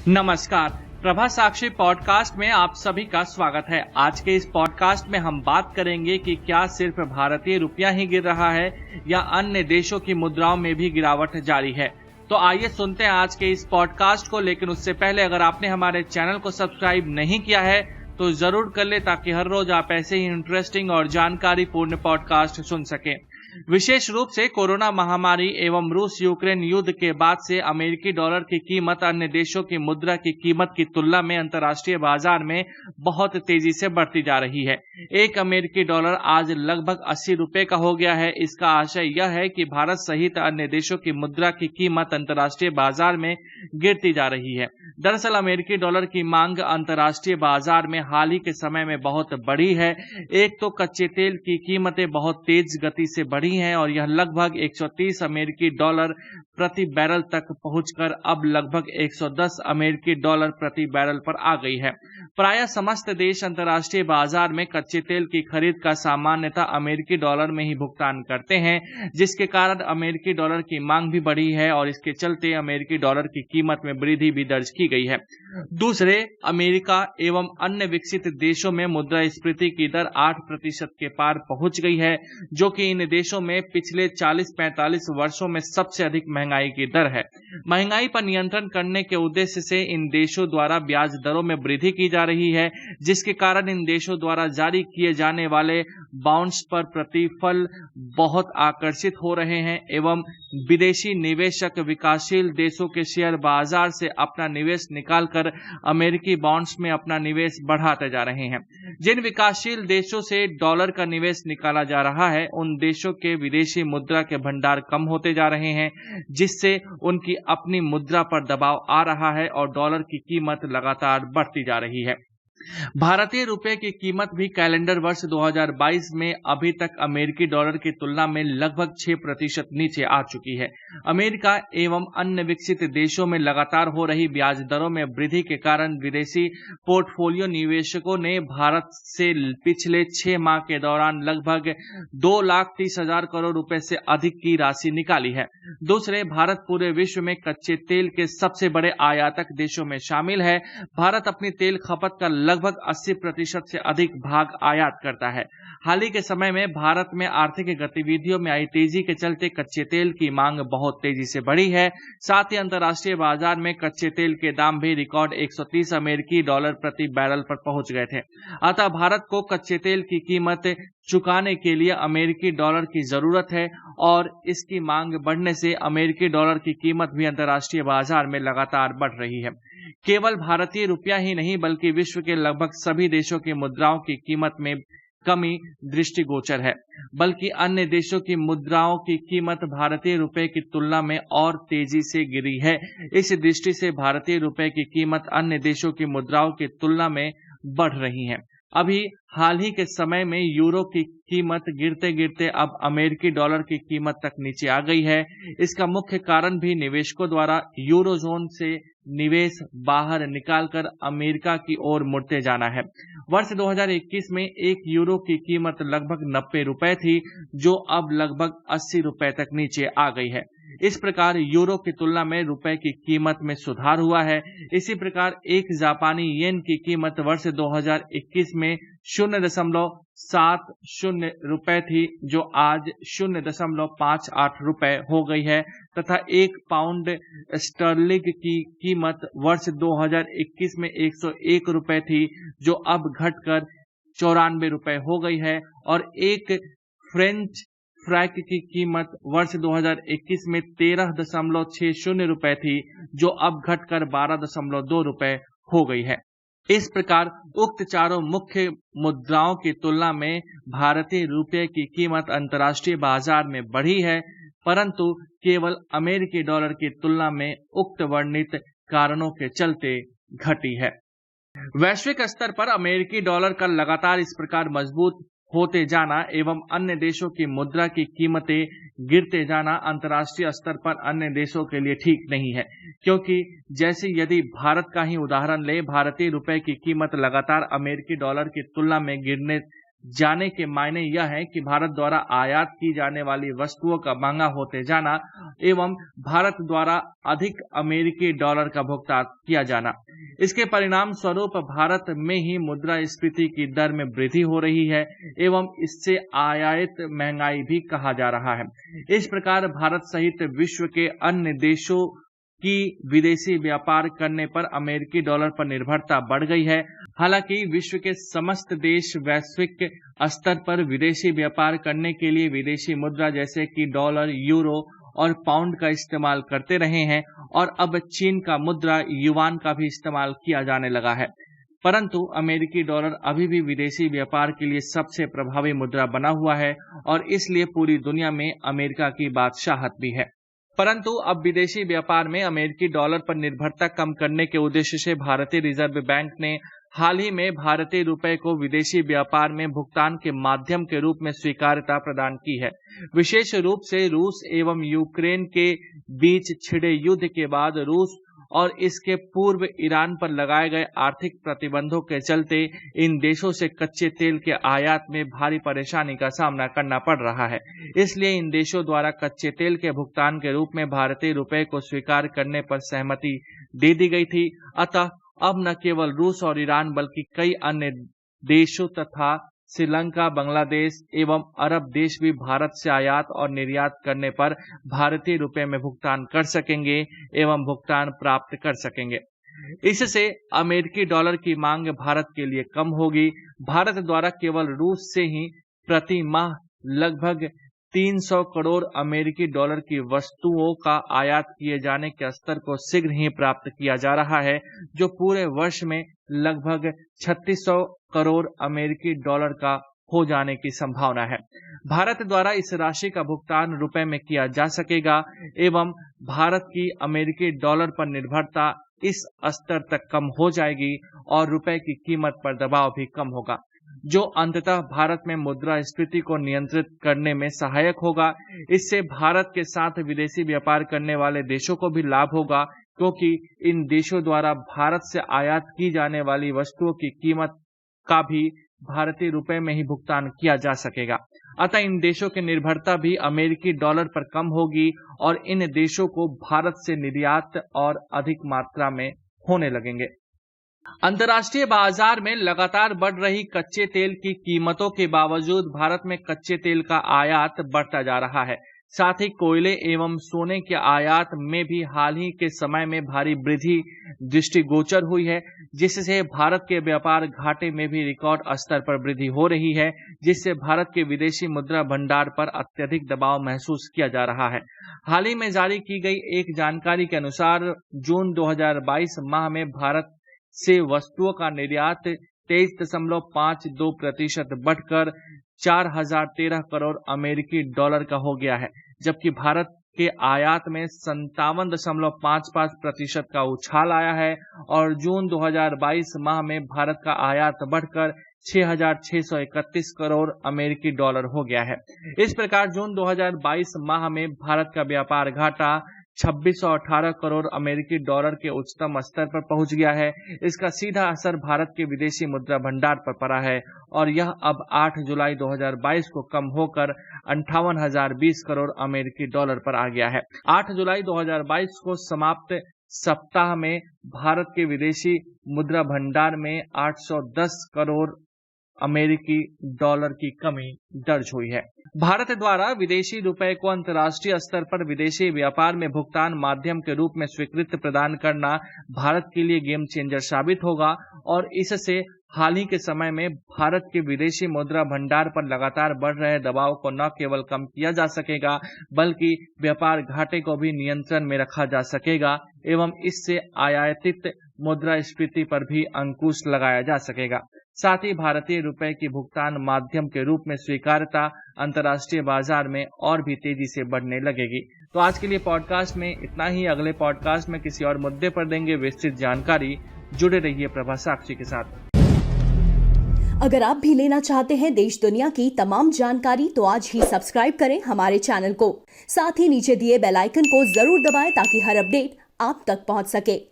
नमस्कार, प्रभा साक्षी पॉडकास्ट में आप सभी का स्वागत है। आज के इस पॉडकास्ट में हम बात करेंगे कि क्या सिर्फ भारतीय रुपया ही गिर रहा है या अन्य देशों की मुद्राओं में भी गिरावट जारी है। तो आइए सुनते हैं आज के इस पॉडकास्ट को। लेकिन उससे पहले अगर आपने हमारे चैनल को सब्सक्राइब नहीं किया है तो जरूर कर ले, ताकि हर रोज आप ऐसे ही इंटरेस्टिंग और जानकारी पूर्ण पॉडकास्ट सुन सकें। विशेष रूप से कोरोना महामारी एवं रूस यूक्रेन युद्ध के बाद से अमेरिकी डॉलर की कीमत अन्य देशों की मुद्रा की कीमत की तुलना में अंतर्राष्ट्रीय बाजार में बहुत तेजी से बढ़ती जा रही है। एक अमेरिकी डॉलर आज लगभग 80 रुपए का हो गया है। इसका आशय यह है कि भारत सहित अन्य देशों की मुद्रा की कीमत अंतर्राष्ट्रीय बाजार में गिरती जा रही है। दरअसल अमेरिकी डॉलर की मांग अंतर्राष्ट्रीय बाजार में हाल ही के समय में बहुत बढ़ी है। एक तो कच्चे तेल की कीमतें बहुत तेज गति से बढ़ी हैं और यह लगभग 130 अमेरिकी डॉलर प्रति बैरल तक पहुंचकर अब लगभग 110 अमेरिकी डॉलर प्रति बैरल पर आ गई है। प्रायः समस्त देश अंतर्राष्ट्रीय बाजार में कच्चे तेल की खरीद का सामान्यतः अमेरिकी डॉलर में ही भुगतान करते हैं, जिसके कारण अमेरिकी डॉलर की मांग भी बढ़ी है और इसके चलते अमेरिकी डॉलर की कीमत में वृद्धि भी दर्ज की गई है। दूसरे, अमेरिका एवं अन्य विकसित देशों में मुद्रास्फीति की दर 8% के पार पहुंच गई है, जो कि इन देशों में पिछले 40-45 वर्षों में सबसे अधिक महंगाई की दर है। महंगाई पर नियंत्रण करने के उद्देश्य से इन देशों द्वारा ब्याज दरों में वृद्धि की जा रही है, जिसके कारण इन देशों द्वारा जारी किए जाने वाले बॉन्ड्स पर प्रतिफल बहुत आकर्षित हो रहे हैं एवं विदेशी निवेशक विकासशील देशों के शेयर बाजार से अपना निवेश निकालकर अमेरिकी बॉन्ड्स में अपना निवेश बढ़ाते जा रहे हैं। जिन विकासशील देशों से डॉलर का निवेश निकाला जा रहा है, उन देशों के विदेशी मुद्रा के भंडार कम होते जा रहे हैं, जिससे उनकी अपनी मुद्रा पर दबाव आ रहा है और डॉलर की कीमत लगातार बढ़ती जा रही है। भारतीय रुपए की कीमत भी कैलेंडर वर्ष 2022 में अभी तक अमेरिकी डॉलर की तुलना में लगभग 6% नीचे आ चुकी है। अमेरिका एवं अन्य विकसित देशों में लगातार हो रही ब्याज दरों में वृद्धि के कारण विदेशी पोर्टफोलियो निवेशकों ने भारत से पिछले 6 माह के दौरान लगभग 2,30,000 करोड़ रुपए से अधिक की राशि निकाली है। दूसरे, भारत पूरे विश्व में कच्चे तेल के सबसे बड़े आयातक देशों में शामिल है। भारत अपनी तेल खपत का लगभग 80% से अधिक भाग आयात करता है। हाल ही के समय में भारत में आर्थिक गतिविधियों में आई तेजी के चलते कच्चे तेल की मांग बहुत तेजी से बढ़ी है। साथ ही अंतर्राष्ट्रीय बाजार में कच्चे तेल के दाम भी रिकॉर्ड 130 अमेरिकी डॉलर प्रति बैरल पर पहुंच गए थे। अतः भारत को कच्चे तेल की कीमत चुकाने के लिए अमेरिकी डॉलर की जरूरत है और इसकी मांग बढ़ने से अमेरिकी डॉलर की कीमत भी अंतर्राष्ट्रीय बाजार में लगातार बढ़ रही है। केवल भारतीय रुपया ही नहीं बल्कि विश्व के लगभग सभी देशों की मुद्राओं की कीमत में कमी दृष्टिगोचर है, बल्कि अन्य देशों की मुद्राओं की कीमत भारतीय रुपए की तुलना में और तेजी से गिरी है। इस दृष्टि से भारतीय रुपए की कीमत अन्य देशों की मुद्राओं की तुलना में बढ़ रही है। अभी हाल ही के समय में यूरो की कीमत गिरते गिरते अब अमेरिकी डॉलर की कीमत तक नीचे आ गई है। इसका मुख्य कारण भी निवेशकों द्वारा यूरोजोन से निवेश बाहर निकालकर अमेरिका की ओर मुड़ते जाना है। वर्ष 2021 में 1 यूरो की कीमत लगभग 90 रुपए थी, जो अब लगभग 80 रुपए तक नीचे आ गई है। इस प्रकार यूरो की तुलना में रुपए की कीमत में सुधार हुआ है। इसी प्रकार एक जापानी येन की कीमत वर्ष 2021 में 0.70 रुपए थी, जो आज 0.58 रुपए हो गई है तथा 1 पाउंड स्टर्लिंग की कीमत वर्ष 2021 में 101 रुपए थी, जो अब घटकर 94 रुपए हो गई है और एक फ्रेंच फ्रैंक की कीमत वर्ष 2021 में 13.60 रुपए थी, जो अब घटकर 12.2 रुपए हो गई है। इस प्रकार उक्त चारों मुख्य मुद्राओं की तुलना में भारतीय रुपये की कीमत अंतर्राष्ट्रीय बाजार में बढ़ी है, परंतु केवल अमेरिकी डॉलर की तुलना में उक्त वर्णित कारणों के चलते घटी है। वैश्विक स्तर पर अमेरिकी डॉलर का लगातार इस प्रकार मजबूत होते जाना एवं अन्य देशों की मुद्रा की कीमतें गिरते जाना अंतर्राष्ट्रीय स्तर पर अन्य देशों के लिए ठीक नहीं है, क्योंकि जैसे यदि भारत का ही उदाहरण ले, भारतीय रुपए की कीमत लगातार अमेरिकी डॉलर की तुलना में गिरने जाने के मायने यह है कि भारत द्वारा आयात की जाने वाली वस्तुओं का महंगा होते जाना एवं भारत द्वारा अधिक अमेरिकी डॉलर का भुगतान किया जाना। इसके परिणाम स्वरूप भारत में ही मुद्रास्फीति की दर में वृद्धि हो रही है एवं इससे आयात महंगाई भी कहा जा रहा है। इस प्रकार भारत सहित विश्व के अन्य देशों की विदेशी व्यापार करने पर अमेरिकी डॉलर पर निर्भरता बढ़ गई है। हालांकि विश्व के समस्त देश वैश्विक स्तर पर विदेशी व्यापार करने के लिए विदेशी मुद्रा जैसे कि डॉलर, यूरो और पाउंड का इस्तेमाल करते रहे हैं और अब चीन का मुद्रा युआन का भी इस्तेमाल किया जाने लगा है। परंतु अमेरिकी डॉलर अभी भी विदेशी व्यापार के लिए सबसे प्रभावी मुद्रा बना हुआ है और इसलिए पूरी दुनिया में अमेरिका की बादशाहत भी है। परंतु अब विदेशी व्यापार में अमेरिकी डॉलर पर निर्भरता कम करने के उद्देश्य से भारतीय रिजर्व बैंक ने हाल ही में भारतीय रुपए को विदेशी व्यापार में भुगतान के माध्यम के रूप में स्वीकार्यता प्रदान की है। विशेष रूप से रूस एवं यूक्रेन के बीच छिड़े युद्ध के बाद रूस और इसके पूर्व ईरान पर लगाए गए आर्थिक प्रतिबंधों के चलते इन देशों से कच्चे तेल के आयात में भारी परेशानी का सामना करना पड़ रहा है। इसलिए इन देशों द्वारा कच्चे तेल के भुगतान के रूप में भारतीय रुपए को स्वीकार करने पर सहमति दे दी गई थी। अतः अब न केवल रूस और ईरान बल्कि कई अन्य देशों तथा श्रीलंका, बांग्लादेश एवं अरब देश भी भारत से आयात और निर्यात करने पर भारतीय रुपए में भुगतान कर सकेंगे एवं भुगतान प्राप्त कर सकेंगे। इससे अमेरिकी डॉलर की मांग भारत के लिए कम होगी। भारत द्वारा केवल रूस से ही प्रति माह लगभग 300 करोड़ अमेरिकी डॉलर की वस्तुओं का आयात किए जाने के स्तर को शीघ्र ही प्राप्त किया जा रहा है, जो पूरे वर्ष में लगभग 3600 करोड़ अमेरिकी डॉलर का हो जाने की संभावना है। भारत द्वारा इस राशि का भुगतान रुपए में किया जा सकेगा एवं भारत की अमेरिकी डॉलर पर निर्भरता इस स्तर तक कम हो जाएगी और रुपए की कीमत पर दबाव भी कम होगा, जो अंततः भारत में मुद्रास्फीति को नियंत्रित करने में सहायक होगा। इससे भारत के साथ विदेशी व्यापार करने वाले देशों को भी लाभ होगा, क्योंकि इन देशों द्वारा भारत से आयात की जाने वाली वस्तुओं की कीमत का भी भारतीय रुपए में ही भुगतान किया जा सकेगा। अतः इन देशों की निर्भरता भी अमेरिकी डॉलर पर कम होगी और इन देशों को भारत से निर्यात और अधिक मात्रा में होने लगेंगे। अंतर्राष्ट्रीय बाजार में लगातार बढ़ रही कच्चे तेल की कीमतों के बावजूद भारत में कच्चे तेल का आयात बढ़ता जा रहा है। साथ ही कोयले एवं सोने के आयात में भी हाल ही के समय में भारी वृद्धि दृष्टिगोचर हुई है, जिससे भारत के व्यापार घाटे में भी रिकॉर्ड स्तर पर वृद्धि हो रही है, जिससे भारत के विदेशी मुद्रा भंडार पर अत्यधिक दबाव महसूस किया जा रहा है। हाल ही में जारी की गई एक जानकारी के अनुसार जून 2022 माह में भारत से वस्तुओं का निर्यात 23.52% बढ़कर 4013 करोड़ अमेरिकी डॉलर का हो गया है, जबकि भारत के आयात में 57.55% का उछाल आया है और जून 2022 माह में भारत का आयात बढ़कर 6631 करोड़ अमेरिकी डॉलर हो गया है। इस प्रकार जून 2022 माह में भारत का व्यापार घाटा 2618 करोड़ अमेरिकी डॉलर के उच्चतम स्तर पर पहुंच गया है। इसका सीधा असर भारत के विदेशी मुद्रा भंडार पर पड़ा है और यह अब 8 जुलाई 2022 को कम होकर 58,020 करोड़ अमेरिकी डॉलर पर आ गया है। 8 जुलाई 2022 को समाप्त सप्ताह में भारत के विदेशी मुद्रा भंडार में 810 करोड़ अमेरिकी डॉलर की कमी दर्ज हुई है। भारत द्वारा विदेशी रुपए को अंतर्राष्ट्रीय स्तर पर विदेशी व्यापार में भुगतान माध्यम के रूप में स्वीकृति प्रदान करना भारत के लिए गेम चेंजर साबित होगा और इससे हाल ही के समय में भारत के विदेशी मुद्रा भंडार पर लगातार बढ़ रहे दबाव को न केवल कम किया जा सकेगा, बल्कि व्यापार घाटे को भी नियंत्रण में रखा जा सकेगा एवं इससे आयातित मुद्रास्फीति पर भी अंकुश लगाया जा सकेगा। साथ ही भारतीय रुपए की भुगतान माध्यम के रूप में स्वीकार्यता अंतर्राष्ट्रीय बाजार में और भी तेजी से बढ़ने लगेगी। तो आज के लिए पॉडकास्ट में इतना ही। अगले पॉडकास्ट में किसी और मुद्दे पर देंगे विस्तृत जानकारी। जुड़े रहिए प्रभा साक्षी के साथ। अगर आप भी लेना चाहते हैं देश दुनिया की तमाम जानकारी तो आज ही सब्सक्राइब करें हमारे चैनल को। साथ ही नीचे दिए बेल आइकन को जरूर दबाएं ताकि हर अपडेट आप तक पहुंच सके।